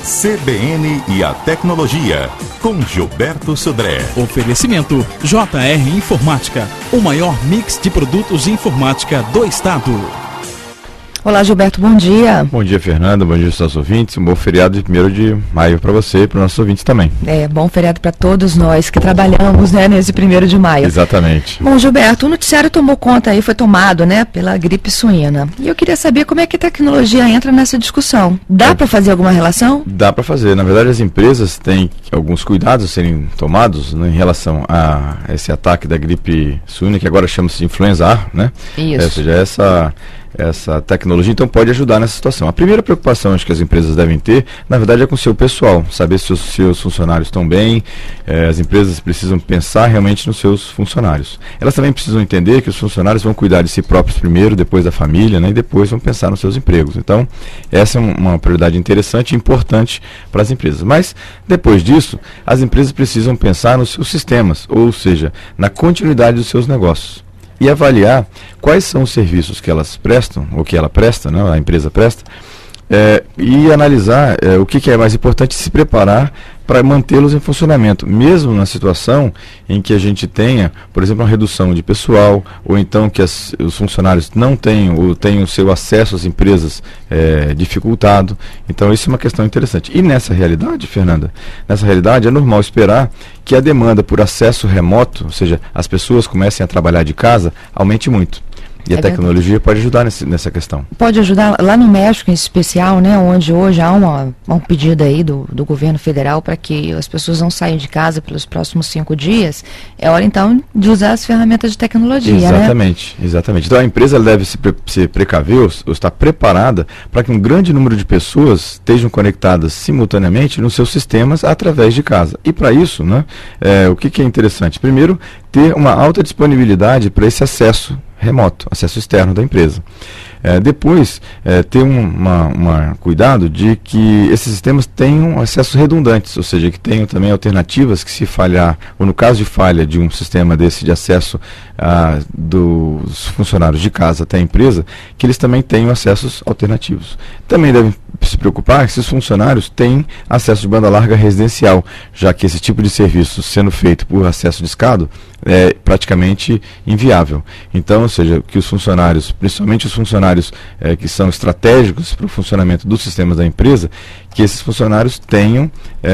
CBN e a tecnologia, com Gilberto Sodré. Oferecimento JR Informática, o maior mix de produtos de informática do estado. Olá, Gilberto, bom dia. Bom dia, Fernanda, bom dia aos nossos ouvintes. Um bom feriado de 1º de maio para você e para os nossos ouvintes também. Bom feriado para todos nós que trabalhamos, nesse 1º de maio. Exatamente. Bom, Gilberto, o noticiário tomou conta aí, foi tomado, pela gripe suína. E eu queria saber como é que a tecnologia entra nessa discussão. Dá para fazer alguma relação? Dá para fazer. Na verdade, as empresas têm alguns cuidados a serem tomados, em relação a esse ataque da gripe suína, que agora chama-se de influenza A, Isso. Ou seja, essa tecnologia, então, pode ajudar nessa situação. A primeira preocupação, acho que as empresas devem ter, na verdade, é com o seu pessoal, saber se os seus funcionários estão bem. As empresas precisam pensar realmente nos seus funcionários. Elas também precisam entender que os funcionários vão cuidar de si próprios primeiro, depois da família, e depois vão pensar nos seus empregos. Então, essa é uma prioridade interessante e importante para as empresas. Mas, depois disso, as empresas precisam pensar nos seus sistemas, ou seja, na continuidade dos seus negócios. E avaliar quais são os serviços que elas prestam, ou que ela presta, a empresa presta, e analisar o que é mais importante, se preparar para mantê-los em funcionamento, mesmo na situação em que a gente tenha, por exemplo, uma redução de pessoal, ou então que os funcionários não tenham, ou tenham o seu acesso às empresas dificultado. Então, isso é uma questão interessante. E nessa realidade, Fernanda, é normal esperar que a demanda por acesso remoto, ou seja, as pessoas comecem a trabalhar de casa, aumente muito. E a tecnologia pode ajudar nessa questão. Pode ajudar. Lá no México, em especial, onde hoje há um pedido aí do governo federal para que as pessoas não saiam de casa pelos próximos 5 dias, é hora, então, de usar as ferramentas de tecnologia, Exatamente. Então, a empresa ela deve se precaver, ou estar preparada para que um grande número de pessoas estejam conectadas simultaneamente nos seus sistemas através de casa. E, para isso, o que é interessante? Primeiro, ter uma alta disponibilidade para esse acesso remoto, acesso externo da empresa. Depois, ter cuidado de que esses sistemas tenham acessos redundantes, ou seja, que tenham também alternativas que, se falhar, ou no caso de falha de um sistema desse de acesso dos funcionários de casa até a empresa, que eles também tenham acessos alternativos. Também devem se preocupar que esses funcionários têm acesso de banda larga residencial, já que esse tipo de serviço, sendo feito por acesso discado, é praticamente inviável. Então, ou seja, que os funcionários, principalmente os funcionários que são estratégicos para o funcionamento dos sistemas da empresa, que esses funcionários tenham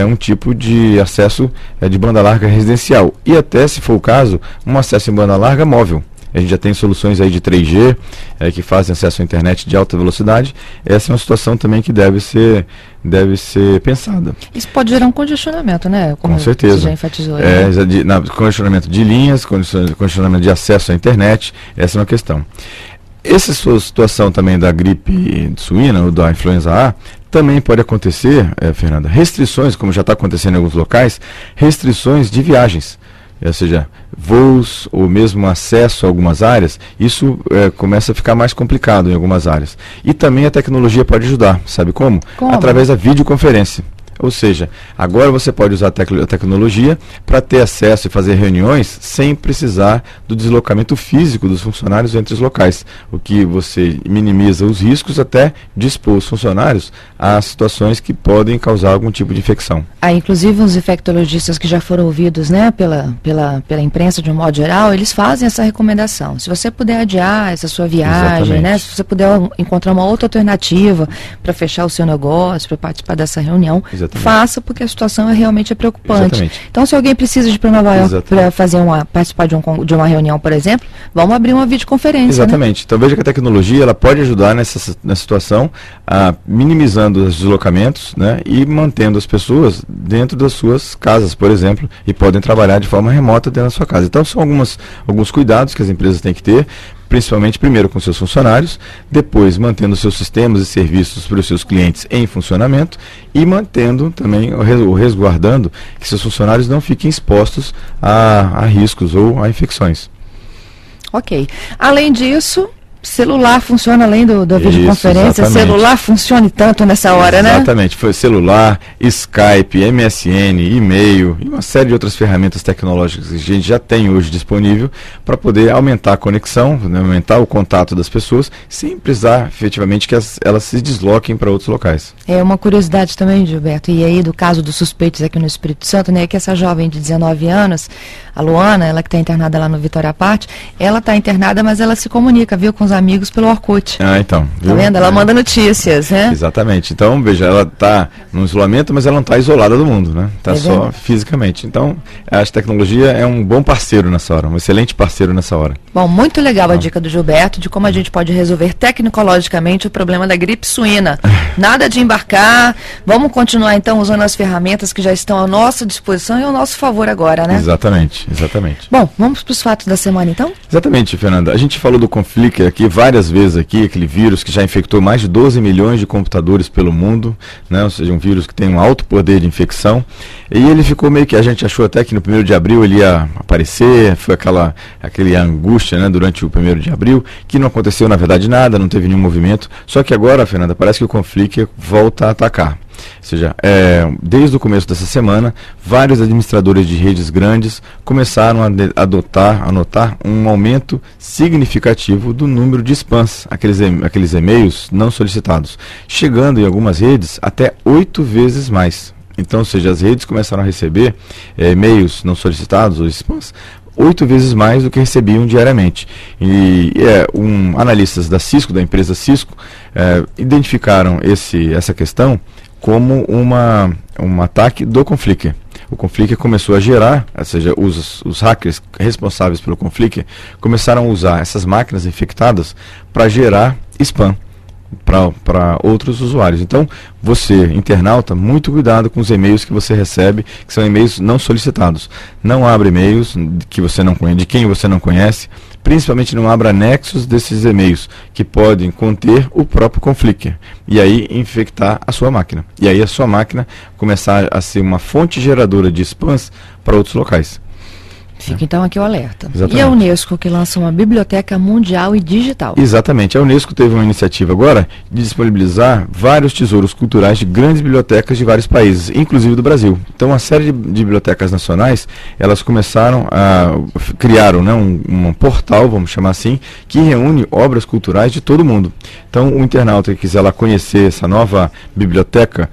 um tipo de acesso de banda larga residencial e até, se for o caso, um acesso em banda larga móvel. A gente já tem soluções aí de 3G que fazem acesso à internet de alta velocidade. Essa é uma situação também que deve ser pensada. Isso pode gerar um congestionamento, Com certeza. Você já enfatizou. Congestionamento de linhas, congestionamento de acesso à internet, essa é uma questão. Essa situação também da gripe suína, ou da influenza A, também pode acontecer, Fernanda, restrições, como já está acontecendo em alguns locais, restrições de viagens. Ou seja, voos ou mesmo acesso a algumas áreas, isso começa a ficar mais complicado em algumas áreas. E também a tecnologia pode ajudar, sabe como? Através da videoconferência. Ou seja, agora você pode usar a tecnologia para ter acesso e fazer reuniões sem precisar do deslocamento físico dos funcionários entre os locais, o que você minimiza os riscos até de expor os funcionários a situações que podem causar algum tipo de infecção. Inclusive os infectologistas que já foram ouvidos pela imprensa de um modo geral, eles fazem essa recomendação. Se você puder adiar essa sua viagem, se você puder encontrar uma outra alternativa para fechar o seu negócio, para participar dessa reunião, faça, porque a situação realmente preocupante. Exatamente. Então, se alguém precisa de ir para Nova York para participar de uma reunião, por exemplo, vamos abrir uma videoconferência. Exatamente. Então, veja que a tecnologia ela pode ajudar nessa situação, minimizando os deslocamentos, e mantendo as pessoas dentro das suas casas, por exemplo, e podem trabalhar de forma remota dentro da sua casa. Então, são alguns cuidados que as empresas têm que ter, principalmente primeiro com seus funcionários, depois mantendo seus sistemas e serviços para os seus clientes em funcionamento e mantendo também, ou resguardando, que seus funcionários não fiquem expostos a riscos ou a infecções. Ok. Além disso, celular funciona além da videoconferência, exatamente. Celular funcione tanto nessa hora, né? Exatamente, foi celular, Skype, MSN, e-mail e uma série de outras ferramentas tecnológicas que a gente já tem hoje disponível para poder aumentar a conexão, né, aumentar o contato das pessoas, sem precisar efetivamente que elas se desloquem para outros locais. É uma curiosidade também, Gilberto, e aí do caso dos suspeitos aqui no Espírito Santo, né, que essa jovem de 19 anos, a Luana, ela que está internada lá no Vitória Parte, ela está internada, mas ela se comunica, viu, com os amigos pelo Orkut. Então. Viu? Tá vendo? Ela manda notícias, né? Exatamente. Então, veja, ela está no isolamento, mas ela não está isolada do mundo, né? Está só fisicamente. Então, a tecnologia é um bom parceiro nessa hora, um excelente parceiro nessa hora. Bom, muito legal a dica do Gilberto de como a gente pode resolver tecnologicamente o problema da gripe suína. Nada de embarcar, vamos continuar então usando as ferramentas que já estão à nossa disposição e ao nosso favor agora, né? Exatamente. Bom, vamos para os fatos da semana então? Exatamente, Fernanda. A gente falou do Conflict aqui várias vezes aqui, aquele vírus que já infectou mais de 12 milhões de computadores pelo mundo, né? Ou seja, um vírus que tem um alto poder de infecção. E ele ficou meio que, a gente achou até que no 1º de abril ele ia aparecer, foi aquele angústia, né, durante o 1º de abril, que não aconteceu na verdade nada, não teve nenhum movimento. Só que agora, Fernanda, parece que o Conflict volta a atacar. Ou seja, desde o começo dessa semana, vários administradores de redes grandes começaram a notar um aumento significativo do número de spams, aqueles e-mails não solicitados, chegando em algumas redes até 8 vezes mais. Então, ou seja, as redes começaram a receber e-mails não solicitados ou spams 8 vezes mais do que recebiam diariamente. E analistas da Cisco, da empresa Cisco, identificaram essa questão como um ataque do Conflict. O Conflict começou a gerar, ou seja, os hackers responsáveis pelo Conflict começaram a usar essas máquinas infectadas para gerar spam para outros usuários. Então, você, internauta, muito cuidado com os e-mails que você recebe, que são e-mails não solicitados. Não abra e-mails que você não conhece, de quem você não conhece, principalmente não abra anexos desses e-mails, que podem conter o próprio Conflict, e aí infectar a sua máquina. E aí a sua máquina começar a ser uma fonte geradora de spams para outros locais. Fica então aqui o alerta. Exatamente. E a Unesco, que lança uma biblioteca mundial e digital. Exatamente. A Unesco teve uma iniciativa agora de disponibilizar vários tesouros culturais de grandes bibliotecas de vários países, inclusive do Brasil. Então, uma série de bibliotecas nacionais, elas criaram, né, um portal, vamos chamar assim, que reúne obras culturais de todo mundo. Então, o internauta que quiser lá conhecer essa nova biblioteca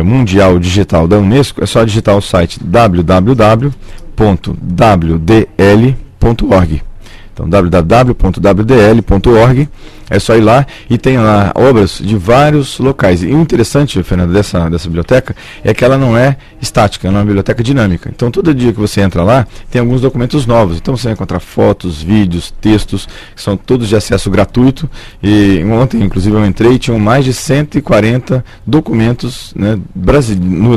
mundial digital da Unesco, é só digitar o site www.wdl.org. Então, www.wdl.org, é só ir lá e tem lá obras de vários locais. E o interessante, Fernando, dessa biblioteca é que ela não é estática, ela é uma biblioteca dinâmica. Então, todo dia que você entra lá, tem alguns documentos novos. Então, você vai encontrar fotos, vídeos, textos, que são todos de acesso gratuito. E ontem, inclusive, eu entrei e tinham mais de 140 documentos, né,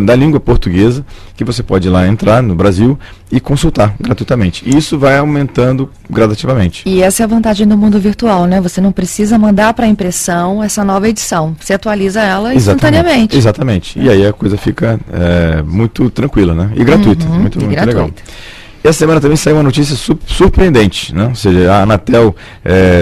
da língua portuguesa, que você pode ir lá entrar no Brasil e consultar gratuitamente. E isso vai aumentando gradativamente. E essa é a vantagem do mundo virtual, né? Você não precisa mandar para impressão essa nova edição. Você atualiza ela instantaneamente. Exatamente. E aí a coisa fica muito tranquila, né? E gratuita. Muito legal. Essa semana também saiu uma notícia surpreendente, né? Ou seja, a Anatel,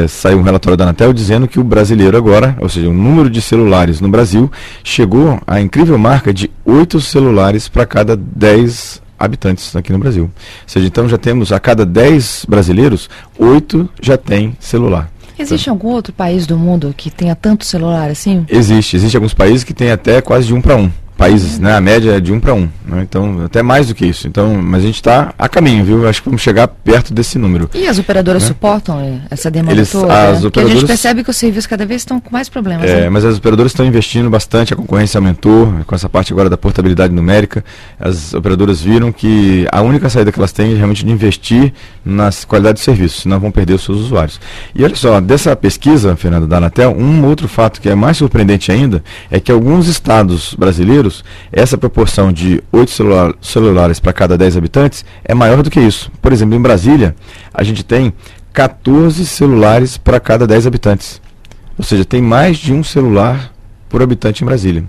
saiu um relatório da Anatel dizendo que o brasileiro agora, ou seja, o número de celulares no Brasil, chegou à incrível marca de 8 celulares para cada 10 habitantes aqui no Brasil. Ou seja, então já temos a cada 10 brasileiros, 8 já têm celular. Existe algum outro país do mundo que tenha tanto celular assim? Existe alguns países que têm até quase de 1 para 1. Países, né? A média é de 1 para 1, né? Então, até mais do que isso. Então, mas a gente está a caminho, viu? Acho que vamos chegar perto desse número. E as operadoras suportam essa demanda toda? Porque a gente percebe que os serviços cada vez estão com mais problemas. Né? Mas as operadoras estão investindo bastante, a concorrência aumentou, com essa parte agora da portabilidade numérica. As operadoras viram que a única saída que elas têm é realmente de investir na qualidade de serviço, senão vão perder os seus usuários. E olha só, dessa pesquisa, Fernando, da Anatel, um outro fato que é mais surpreendente ainda, é que alguns estados brasileiros, essa proporção de 8 celulares para cada 10 habitantes é maior do que isso. Por exemplo, em Brasília, a gente tem 14 celulares para cada 10 habitantes. Ou seja, tem mais de um celular por habitante em Brasília.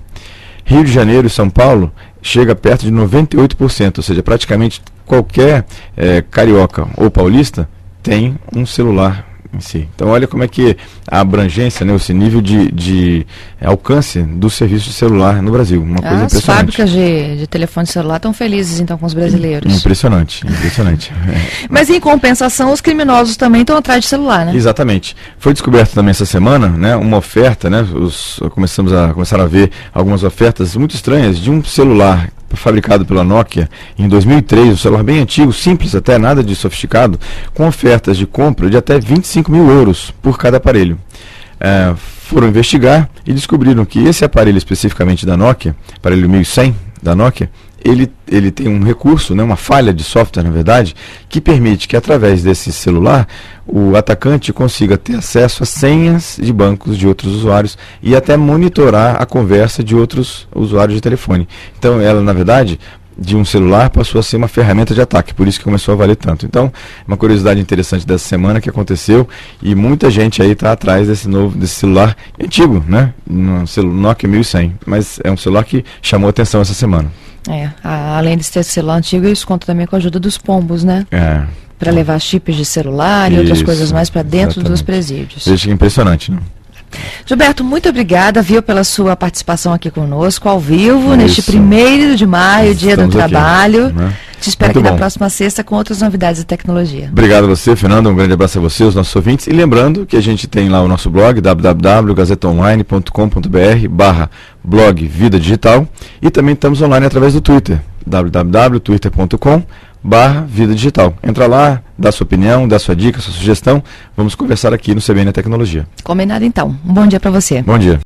Rio de Janeiro e São Paulo chega perto de 98%, ou seja, praticamente qualquer carioca ou paulista tem um celular em si. Então olha como é que a abrangência, né, esse nível de alcance do serviço de celular no Brasil, uma coisa impressionante. As fábricas de telefone celular estão felizes então com os brasileiros. Impressionante. Mas em compensação, os criminosos também estão atrás de celular, né? Exatamente. Foi descoberto também essa semana, né, uma oferta, né, começaram a ver algumas ofertas muito estranhas de um celular fabricado pela Nokia em 2003, um celular bem antigo, simples até, nada de sofisticado, com ofertas de compra de até 25 mil euros por cada aparelho. Foram investigar e descobriram que esse aparelho especificamente da Nokia, aparelho 1100 da Nokia, ele tem um recurso, né, uma falha de software, na verdade, que permite que através desse celular o atacante consiga ter acesso a senhas de bancos de outros usuários e até monitorar a conversa de outros usuários de telefone. Então ela, na verdade, de um celular passou a ser uma ferramenta de ataque, por isso que começou a valer tanto. Então, uma curiosidade interessante dessa semana que aconteceu, e muita gente aí está atrás desse celular antigo, né? Nokia 1100, mas é um celular que chamou atenção essa semana. Além de ter celular antigo, isso conta também com a ajuda dos pombos, né? Para levar chips de celular e outras coisas mais para dentro dos presídios. Veja que impressionante, né? Gilberto, muito obrigada, pela sua participação aqui conosco, ao vivo, neste 1º de maio, Dia do Trabalho. Né? Te espero aqui na próxima sexta com outras novidades de tecnologia. Obrigado a você, Fernanda, um grande abraço a você, os nossos ouvintes. E lembrando que a gente tem lá o nosso blog, www.gazetaonline.com.br/blog Vida Digital, e também estamos online através do Twitter, www.twitter.com/Vida Digital. Entra lá, dá sua opinião, dá sua dica, sua sugestão. Vamos conversar aqui no CBN Tecnologia. Combinado então. Um bom dia para você. Bom dia.